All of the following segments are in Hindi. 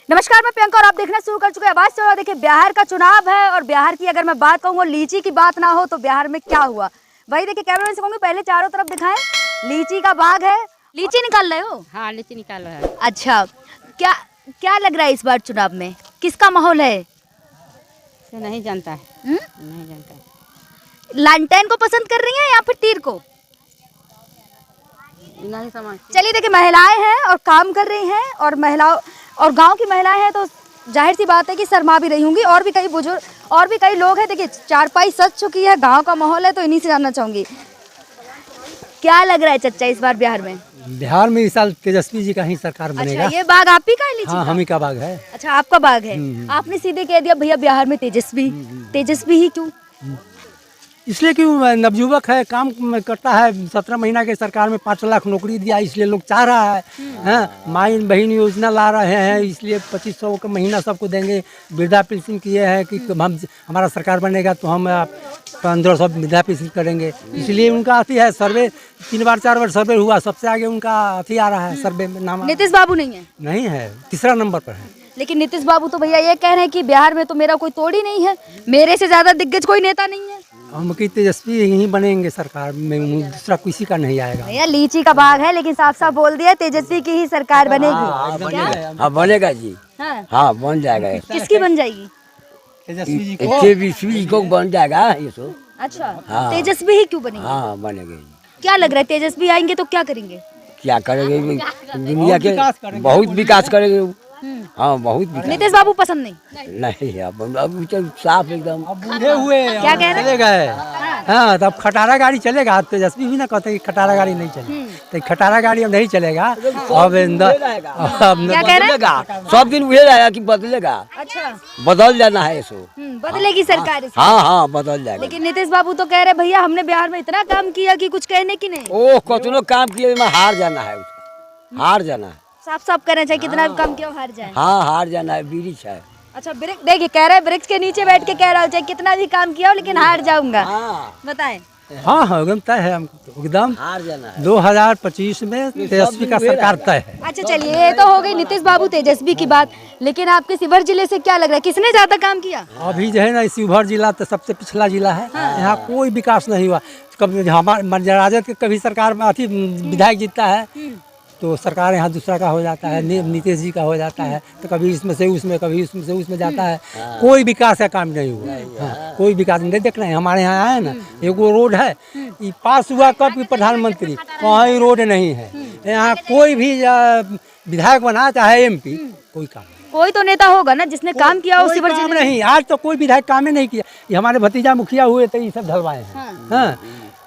नमस्कार, मैं प्रियंका और आप देखना शुरू कर चुके हैं आवाज से। देखिए, बिहार का चुनाव है और बिहार की अगर मैं बात कहूँ, लीची की बात ना हो तो बिहार में क्या हुआ वही देखिए। कैमरामैन से कहूँगी पहले चारों तरफ दिखाएं। लीची का बाग है, लीची निकाल रहे हो? हाँ, लीची निकाल रहा है। अच्छा, क्या क्या लग रहा है इस बार चुनाव में, किसका माहौल है? से नहीं जानता है। नहीं जानता है। लालटेन को पसंद कर रही हैं या फिर तीर को? नहीं समझ। चलिए देखिए, महिलाएं हैं और काम कर रही हैं और महिलाओं और गांव की महिलाएं हैं तो जाहिर सी बात है कि शर्मा भी रही होंगी। और भी कई बुजुर्ग और भी कई लोग हैं। देखिए, चारपाई सज चुकी है, गांव का माहौल है, तो इन्हीं से जानना चाहूंगी क्या लग रहा है चच्चा इस बार बिहार में? बिहार में इस साल तेजस्वी जी का ही सरकार बनेगा। अच्छा, ये बाग आप ही का है लीची हाँ, का? हम ही का बाग है। अच्छा, आपका बाग है। आपने सीधे कह दिया भैया बिहार में तेजस्वी। तेजस्वी ही क्यों? इसलिए कि नवयुवक है, काम करता है। 17 महीना के सरकार में 5 लाख नौकरी दिया, इसलिए लोग चाह रहा है। हाँ, माई बहन योजना ला रहे हैं, इसलिए 2500 का महीना सबको देंगे। वृद्धा पेंशन किए हैं कि हम हमारा सरकार बनेगा तो हम 1500 वृद्धा पेंशन करेंगे। इसलिए उनका अथी है। सर्वे 3 बार 4 बार सर्वे हुआ, सबसे आगे उनका अथी आ रहा है सर्वे में नाम। नीतीश बाबू नहीं है? नहीं है, तीसरा नंबर पर है। लेकिन नीतीश बाबू तो भैया ये कह रहे हैं कि बिहार में तो मेरा कोई तोड़ ही नहीं है, मेरे से ज्यादा दिग्गज कोई नेता नहीं है। हम की तेजस्वी ही बनेंगे सरकार में, दूसरा किसी का नहीं आएगा। भैया लीची का बाग है लेकिन साफ साफ बोल दिया तेजस्वी की ही सरकार बनेगी। क्या? हाँ, बनेगा जी। हाँ। हाँ, बन जाएगा। किसकी बन जाएगी? तेजस्वी जी तेजस्वी को बन जाएगा ये तो। अच्छा, हाँ। तेजस्वी ही क्यों बनेगी? हाँ, बनेगा। क्या लग रहा है तेजस्वी आएंगे तो क्या करेंगे? क्या करेंगे? दुनिया के बहुत विकास करेंगे। हाँ, बहुत विकास। नीतीश बाबू पसंद नहीं? नहीं, अब तो साफ एकदम। अब बूढ़े हुए, क्या कह रहे हैं? चले गए। हाँ, तब खटारा गाड़ी चलेगा। तेजस्वी भी ना कहते कि खटारा गाड़ी नहीं चलेगी, तो खटारा गाड़ी अब नहीं चलेगा। अब क्या कह रहे हैं? सब दिन वही रहेगा कि बदलेगा। अच्छा, बदल जाना है इसको। बदलेगी सरकार इसमें। हाँ हाँ, बदल जाएगा। लेकिन नीतीश बाबू तो कह रहे भैया हमने बिहार में इतना काम किया कि कुछ कहने की नहीं। ओह, कतनो काम किए में हार जाना है उसको। हार जाना है। साफ साफ कहना चाहिए कितना भी काम किया हार जाए। हाँ, हार जाना है। वृक्ष है। अच्छा, वृक्ष देखिए कह रहे वृक्ष के नीचे बैठ के कह रहा हो चाहे कितना भी काम किया हो लेकिन हार जाऊंगा। हाँ बताएं। हाँ हाँ, एकदम तय है हमको, एकदम हार जाना है। 2025 में तेजस्वी का सरकार तय है। अच्छा चलिए, ये तो हो गई नीतीश बाबू तेजस्वी की बात। लेकिन आपके शिवहर जिले से क्या लग रहा है, किसने ज्यादा काम किया? अभी जो है ना, शिवहर जिला तो सबसे पिछला जिला है। यहाँ कोई विकास नहीं हुआ। कभी हमारे राजद के कभी सरकार में अथी विधायक जीतता है तो सरकार यहाँ दूसरा का हो जाता है, नीतीश जी का हो जाता है, तो कभी इसमें से उसमें, कभी उसमें से उसमें जाता है। कोई विकास का काम नहीं हुआ। हाँ, कोई विकास नहीं देख रहे हैं। हमारे यहाँ आए ना, एगो रोड है, ये पास हुआ कब कि प्रधानमंत्री, कहीं रोड नहीं है। यहाँ कोई भी विधायक बना चाहे एमपी, कोई काम नहीं। कोई तो नेता होगा ना जिसने काम किया हो शिवहर जिले में? नहीं, आज तो कोई विधायक काम ही नहीं किया। ये हमारे भतीजा मुखिया हुए थे, ये सब ढलवाए हैं। हाँ,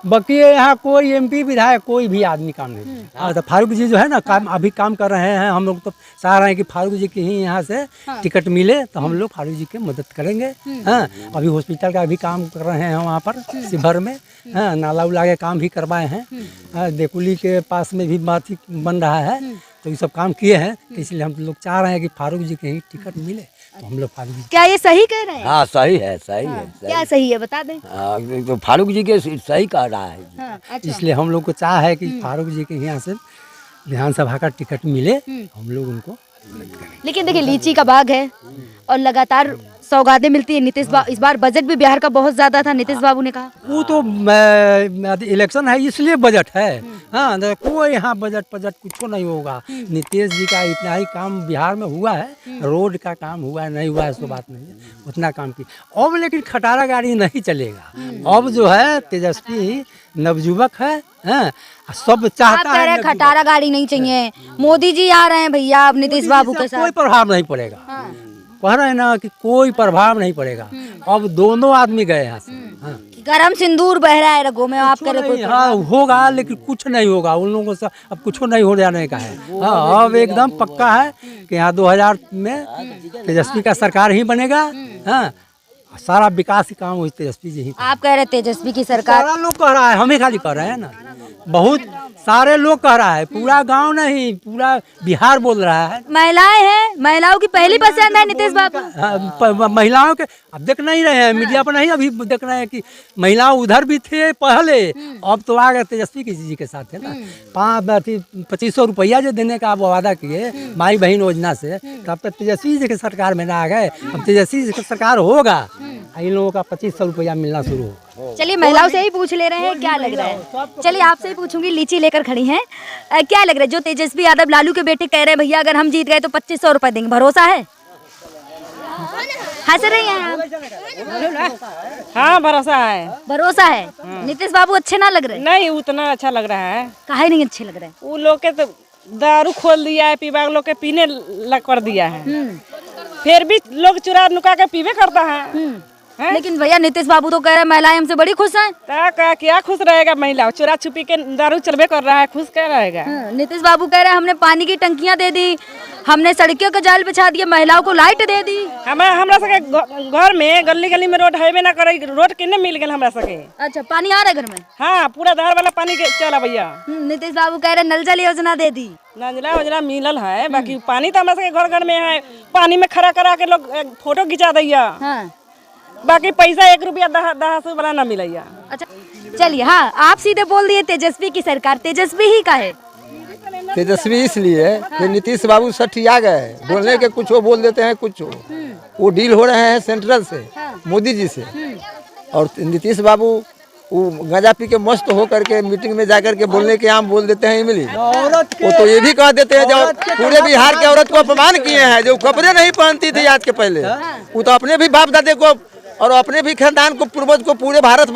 बाकी यहाँ कोई एमपी विधायक कोई भी आदमी काम नहीं। हाँ, तो फारूक जी जो है ना, काम अभी काम कर रहे हैं। हम लोग तो चाह रहे हैं कि फारूक जी की ही यहाँ से टिकट मिले तो हम लोग फारूक जी की मदद करेंगे। हाँ, अभी हॉस्पिटल का भी काम कर रहे हैं वहाँ पर शिवहर में। हाँ, नाला उला के काम भी करवाए हैं। देकुली के पास में भी बात बन रहा है, तो ये सब काम किए हैं। तो इसलिए हम लोग चाह रहे हैं कि फारूक जी के ही टिकट मिले तो हम लोग फारूक जी। क्या ये सही कह रहे हैं? हाँ, सही है, सही है। क्या सही है बता दें। हाँ, तो फारूक जी के सही कह रहा है। हाँ, अच्छा। इसलिए हम लोग को चाह है कि फारूक जी के यहाँ से विधानसभा का टिकट मिले, हम लोग उनको मदद करें। लेकिन देखिए, लीची का बाग है और लगातार सौगातें मिलती है। इस बार बजट भी बिहार का बहुत ज्यादा था, नीतीश बाबू ने कहा। वो तो इलेक्शन है इसलिए बजट है। हाँ, तो कोई यहाँ बजट कुछ नहीं होगा। नीतीश जी का इतना ही काम बिहार में हुआ है, रोड का काम हुआ है, नहीं हुआ है सो बात नहीं है, उतना काम की। अब लेकिन खटारा गाड़ी नहीं चलेगा। अब जो है तेजस्वी नवयुवक है। हाँ, सब आप चाहता कह रहे है हैं खटारा गाड़ी नहीं चाहिए, मोदी जी आ रहे हैं भैया अब नीतीश बाबू के कोई साथ। प्रभाव नहीं पड़ेगा। कह रहे हैं ना कि कोई प्रभाव नहीं पड़ेगा। अब दोनों आदमी गए यहाँ से। हाँ, गरम सिंदूर बह रहा है रगों में, आप कह रहे कोई हाँ होगा, लेकिन कुछ नहीं होगा उन लोगों से। अब कुछ नहीं हो जाने का है। हाँ, अब एकदम पक्का है कि यहाँ 2000 में तेजस्वी का सरकार ही बनेगा। हाँ, सारा विकास काम हुई तेजस्वी जी ही। आप कह रहे तेजस्वी की सरकार। सारा लोग कह रहा है, हमें खाली कह रहे हैं ना, बहुत सारे लोग कह रहा है। पूरा गांव नहीं, पूरा बिहार बोल रहा है। महिलाएं हैं, महिलाओं की पहली पसंद है नीतीश बाबू। महिलाओं के अब देख नहीं रहे हैं, मीडिया पर नहीं अभी देख रहे हैं कि महिला उधर भी थे पहले, अब तो आ गए तेजस्वी जी के साथ है ना। 2500 रुपया जो देने का आप वादा किए माई बहन योजना से, तब तक तेजस्वी जी की सरकार में ना आ गए। अब तेजस्वी जी की सरकार होगा, इन लोगों का 2500 रुपया मिलना शुरू हो। चलिए महिलाओं से ही पूछ ले रहे हैं क्या लग रहा है। चलिए आपसे ही पूछूंगी, लीची लेकर खड़ी हैं, क्या लग रहा है जो तेजस्वी यादव लालू के बेटे कह रहे हैं भैया अगर हम जीत गए तो 2500 रुपए देंगे, भरोसा है? हंस रही हैं आप? हाँ भरोसा है। भरोसा है। नीतीश बाबू अच्छे ना लग रहे? नहीं उतना अच्छा लग रहा है। काहे नहीं अच्छे लग रहे? वो लोग के तो दारू खोल दिया है, पीवा लोग के पीने लग कर दिया है, फिर भी लोग चुरा नुका के पीवे करता है। लेकिन भैया नीतीश बाबू तो कह रहे हैं महिलाएं हमसे बड़ी खुश हैं। क्या खुश रहेगा महिला, चुरा छुपी के दारू चलबे कर रहा है, खुश क्या रहेगा? नीतीश बाबू कह रहे हैं हमने पानी की टंकियां दे दी, हमने सड़कों का जाल बिछा दिया, महिलाओं को लाइट दे दी। हमरा सके घर में गली गली में रोड है ना करे, रोड किन्ने मिल गए हमरा सके। अच्छा पानी आ रहा है घर में? हाँ पूरा धार वाला पानी के चला भैया। नीतीश बाबू कह रहे हैं नल जल योजना दे दी। नजला वजला मिलल है, बाकी पानी तो हमरा सके घर घर में है, पानी में खड़ा करा के लोग फोटो खिंचा दिया। बाकी पैसा 1 रुपया 10 वाला ना मिलैया। अच्छा चलिए हाँ आप सीधे बोल दिए तेजस्वी की सरकार, तेजस्वी ही का है? तेजस्वी इसलिए कि नीतीश बाबू सठिया गए, बोलने के कुछ वो बोल देते हैं कुछ वो डील हो रहे हैं सेंट्रल से, मोदी जी से। और नीतीश बाबू वो गंजा पी के मस्त हो करके मीटिंग में जाकर के बोलने के आम बोल देते हैं इमली। वो तो ये भी कह देते हैं जो पूरे बिहार के औरत को अपमान किए हैं, जो कपड़े नहीं पहनती थी आज के पहले, वो तो अपने भी बाप दादे को और अपने भी खानदान को, पूर्वज को, पूरे भारत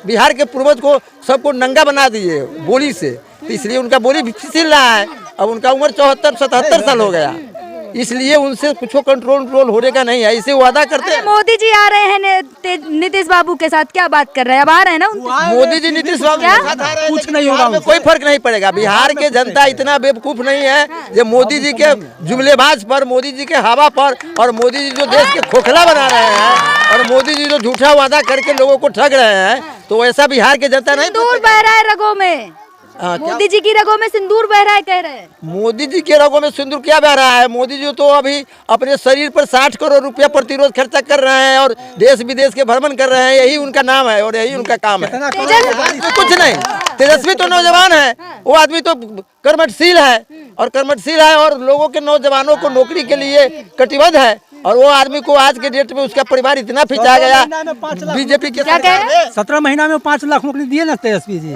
बिहार के पूर्वज को सबको नंगा बना दिए बोली से। तो इसलिए उनका बोली भी फिसल रहा है। अब उनका उम्र 74-77 साल हो गया, इसलिए उनसे कुछ कंट्रोल होने का नहीं है, इसे वादा करते हैं। मोदी जी आ रहे हैं नीतीश बाबू के साथ, क्या बात कर रहे हैं? अब आ रहे हैं ना मोदी जी नीतीश बाबू के साथ आ रहे हैं, कुछ नहीं होगा, कोई फर्क नहीं पड़ेगा। बिहार के जनता इतना बेवकूफ नहीं है जो मोदी जी के जुमलेबाज पर, मोदी जी के हवा पर, और मोदी जी जो देश के खोखला बना रहे हैं, और मोदी जी जो झूठा वादा करके लोगों को ठग रहे हैं, तो ऐसा बिहार के जनता नहीं। सिंदूर बह रहा है रगों में, मोदी जी की रगों में सिंदूर बह रहा है कह रहे हैं। मोदी जी के रगों में सिंदूर क्या बह रहा है? मोदी जी तो अभी अपने शरीर पर 60 करोड़ रुपया प्रतिरोध खर्चा कर रहे हैं और देश विदेश के भ्रमण कर रहे हैं, यही उनका नाम है और यही उनका काम है। कुछ नहीं, तेजस्वी तो नौजवान है, वो आदमी तो कर्मठशील है और लोगों के नौजवानों को नौकरी के लिए कटिबद्ध है। और वो आदमी को आज के डेट में उसका परिवार इतना पिछा गया बीजेपी के। 17 महीना में 5 लाख नौकरी दिए ना तेजस्वी जी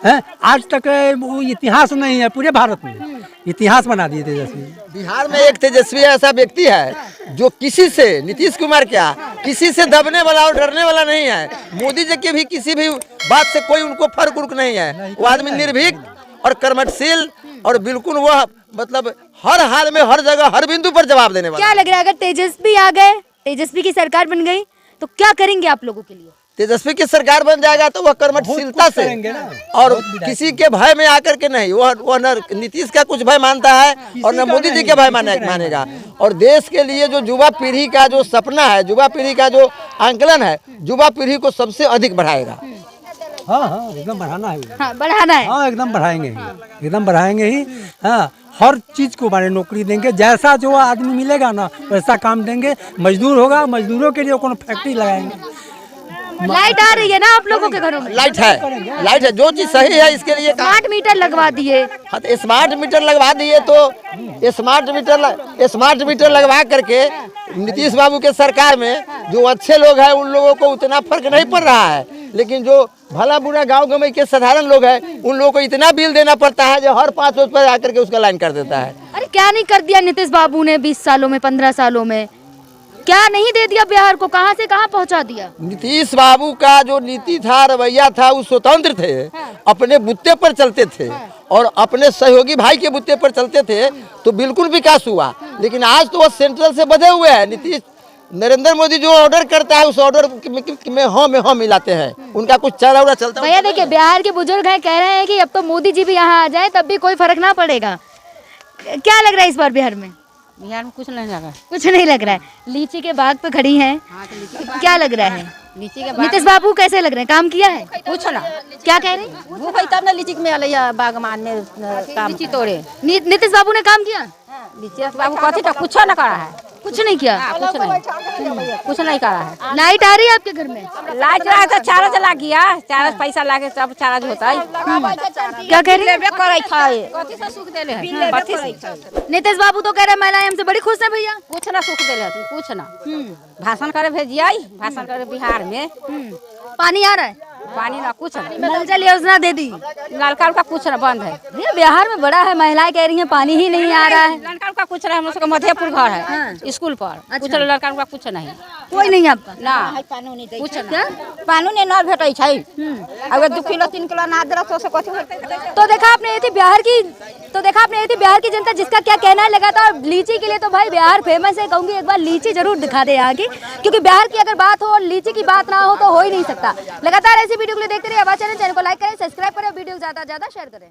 हैं। आज तक वो इतिहास नहीं है पूरे भारत में, इतिहास बना दिए तेजस्वी। बिहार में एक तेजस्वी ऐसा व्यक्ति है जो किसी से, नीतीश कुमार क्या, किसी से दबने वाला और डरने वाला नहीं है। मोदी जी के भी किसी भी बात से कोई उनको फर्क उर्क नहीं है। वो आदमी निर्भीक और कर्मठशील और बिल्कुल वह मतलब हर हाल में, हर जगह, हर बिंदु पर जवाब देने वाला। क्या लग रहा है अगर तेजस्वी आ गए, तेजस्वी की सरकार बन गई तो क्या करेंगे आप लोगों के लिए? तेजस्वी की सरकार बन जाएगा तो वह कर्मठशीलता से और किसी के भय में आकर के नहीं, वह न नीतीश का कुछ भय मानता है और न मोदी जी के भय मानेगा। और देश के लिए जो युवा पीढ़ी का जो सपना है, युवा पीढ़ी का जो आंकलन है, युवा पीढ़ी को सबसे अधिक बढ़ाएगा। हाँ एकदम बढ़ाना है। बढ़ाना है। हाँ एकदम बढ़ाएंगे ही, एकदम बढ़ाएंगे ही। हाँ हर चीज को बारे नौकरी देंगे, जैसा जो आदमी मिलेगा ना वैसा काम देंगे। मजदूर होगा, मजदूरों के लिए कोनो फैक्ट्री लगाएंगे। लाइट आ रही है ना आप लोगों के घरों में? लाइट है, जो चीज सही है इसके लिए। स्मार्ट मीटर लगवा दिए। हाँ तो स्मार्ट मीटर लगवा दिए, तो स्मार्ट मीटर लगवा करके नीतीश बाबू के सरकार में जो अच्छे लोग हैं उन लोगों को उतना फर्क नहीं पड़ रहा है, लेकिन जो भला बुरा गांव गंवई के साधारण लोग हैं उन लोगों को इतना बिल देना पड़ता है जो हर 5 रोज पर आकर के उसका लाइन कर देता है। अरे क्या नहीं कर दिया नीतीश बाबू ने 20 सालों में, 15 सालों में? क्या नहीं दे दिया बिहार को, कहां से कहां पहुंचा दिया? नीतीश बाबू का जो नीति था, रवैया था, वो स्वतंत्र थे, अपने बुत्ते पर चलते थे और अपने सहयोगी भाई के बुत्ते पर चलते थे, तो बिल्कुल विकास हुआ। लेकिन आज तो वह सेंट्रल से बधे हुए हैं। नीतीश नरेंद्र मोदी जो ऑर्डर करता है उस ऑर्डर में हाँ मिलाते हैं, उनका कुछ चारा उरा चलता है। भैया देखिए बिहार के बुजुर्ग हैं, कह रहे हैं कि अब तो मोदी जी भी यहाँ आ जाए तब भी कोई फर्क ना पड़ेगा। क्या लग रहा है इस बार बिहार में? बिहार में कुछ नहीं लगा, कुछ नहीं लग रहा है। लीची के बाग पे खड़ी हैं, क्या लग रहा है? लीची के नीतीश बाबू कैसे लग रहे हैं, काम किया है? कुछ ना, क्या कह रहे? वो भाई तब ना लीची में अलैया बागमान में काम लीची तोड़े। नीतीश बाबू ने काम किया? लीची बाबू कथी तो कुछ ना करा है। कुछ नहीं किया, कुछ नहीं करा है। लाइट आ रही है आपके घर में? लाइट रहा तो चार्ज ला गया, चार्ज पैसा लागे तब चार्ज होता है। क्या कह रही है? कथी से सुख देले है? कथी से? नीतीश बाबू तो कह रहे हैं महिलाएं हमसे बड़ी खुश है भैया। कुछ ना सुख देले है, कुछ ना। भाषण करे भेजिए, भाषण करे बिहार में। पानी आ रहा है? पानी ना कुछ ना। नल जल योजना दे दी, नलका का कुछ ना बंद है। भैया बिहार में बड़ा है, महिलाएं कह रही हैं पानी ही नहीं आ रहा है। लड़का का कुछ नहीं, हम लोग का मधेपुर घर है स्कूल पर। कुछ लड़का का कुछ नहीं, कोई नहीं है आपका? ना कुछ ना। कानून ना भेटे छै। अगर 2 किलो 3 किलो ना दे तो से कथी होतै? तो देखा आपने, ये थी बिहार की जनता जिसका क्या कहना है। लगातार लीची के लिए तो भाई बिहार फेमस है, कहूंगी एक बार लीची जरूर दिखा दे यहाँ की, क्योंकि बिहार की अगर बात हो और लीची की बात ना हो तो हो ही नहीं सकता। लगातार ऐसी वीडियो के लिए देखते रहिए आवाज चैनल को लाइक करें, सब्सक्राइब करें, वीडियो ज्यादा से ज्यादा शेयर करें।